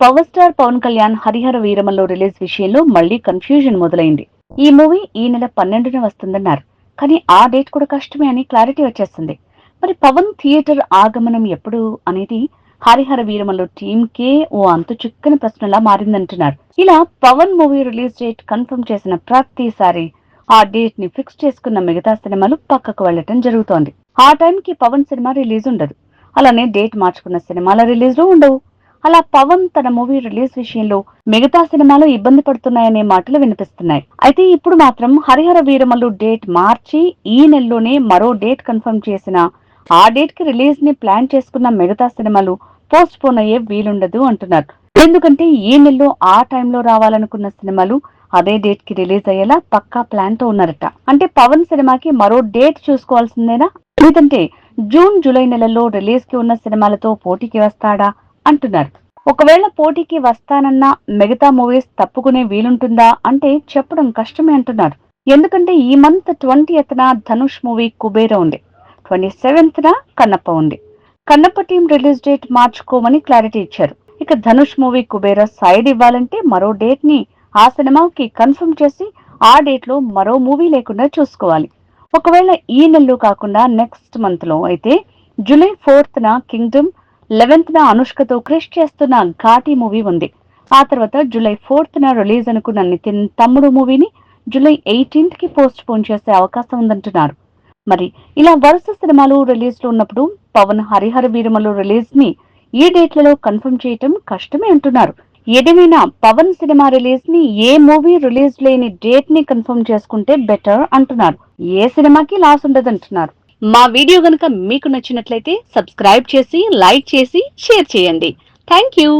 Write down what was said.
Power star Pawan Kalyan Harihara వీరమల్లో release విషయంలో మళ్లీ confusion మొదలైంది. ఈ మూవీ ఈ నెల 12న వస్తుందన్నారు. కానీ ఆ డేట్ కూడా కష్టమే అని క్లారిటీ వచ్చేస్తుంది. మరి పవన్ థియేటర్ ఆగమనం ఎప్పుడు అనేది హరిహర వీరమల్లో టీమ్ కే ఓ అంతు చిక్కని ప్రశ్నలా మారిందంటున్నారు. ఇలా Pavan movie release date confirm చేసిన ప్రతిసారి ఆ డేట్ ని ఫిక్స్ చేసుకున్న మిగతా సినిమాలు పక్కకు వెళ్లటం జరుగుతోంది. ఆ టైంకి పవన్ సినిమా రిలీజ్ ఉండదు. అలానే డేట్ మార్చుకున్న సినిమాల రిలీజ్లు ఉండవు. అలా పవన్ తన మూవీ రిలీజ్ విషయంలో మిగతా సినిమాలు ఇబ్బంది పడుతున్నాయనే మాటలు వినిపిస్తున్నాయి. అయితే ఇప్పుడు మాత్రం హరిహర వీరమల్లు డేట్ మార్చి ఈ నెలలోనే మరో డేట్ కన్ఫర్మ్ చేసిన ఆ డేట్ కి రిలీజ్ ని ప్లాన్ చేసుకున్న మిగతా సినిమాలు పోస్ట్ పోన్ అయ్యే వీలుండదు అంటున్నారు. ఎందుకంటే ఈ నెలలో ఆ టైంలో రావాలనుకున్న సినిమాలు అదే డేట్ కి రిలీజ్ అయ్యేలా పక్కా ప్లాన్ తో ఉన్నారట. అంటే పవన్ సినిమాకి మరో డేట్ చూసుకోవాల్సిందేనా, లేదంటే జూన్ జూలై నెలల్లో రిలీజ్ కి ఉన్న సినిమాలతో పోటీకి వస్తాడా అంటున్నారు. ఒకవేళ పోటీకి వస్తానన్నా మిగతా మూవీస్ తప్పుకునే వీలుంటుందా అంటే చెప్పడం కష్టమే అంటున్నారు. ఎందుకంటే ఈ మంత్ 20న ధనుష్ మూవీ కుబేర ఉంది, 27న కన్నప్ప ఉంది. కన్నప్ప టీం రిలీజ్ డేట్ మార్చుకోమని క్లారిటీ ఇచ్చారు. ఇక ధనుష్ మూవీ కుబేర సైడ్ ఇవ్వాలంటే మరో డేట్ ని ఆ సినిమాకి కన్ఫర్మ్ చేసి ఆ డేట్ లో మరో మూవీ లేకుండా చూసుకోవాలి. ఒకవేళ ఈ నెలలో కాకుండా నెక్స్ట్ మంత్ లో అయితే జూలై 4న కింగ్డమ్, 11న అనుష్కతో క్రిష్ చేస్తున్న ఘాటి మూవీ ఉంది. ఆ తర్వాత జూలై 4న రిలీజ్ అనుకున్న నితిన్ తమ్ముడు మూవీని జూలై 18th కి పోస్ట్ పోన్ చేసే అవకాశం ఉందంటున్నారు. మరి ఇలా వరుస సినిమాలు రిలీజ్ లో ఉన్నప్పుడు పవన్ హరిహర వీరమల్లు రిలీజ్ ని ఈ డేట్లలో కన్ఫర్మ్ చేయటం కష్టమే అంటున్నారు. ఏదేమైనా పవన్ సినిమా రిలీజ్ ని ఏ మూవీ రిలీజ్ లేని డేట్ ని కన్ఫర్మ్ చేసుకుంటే బెటర్ అంటున్నారు. ఏ సినిమాకి లాస్ ఉండదంటున్నారు. మా వీడియో గనుక మీకు నచ్చినట్లయితే సబ్స్క్రైబ్ చేసి, లైక్ చేసి, షేర్ చేయండి. Thank you.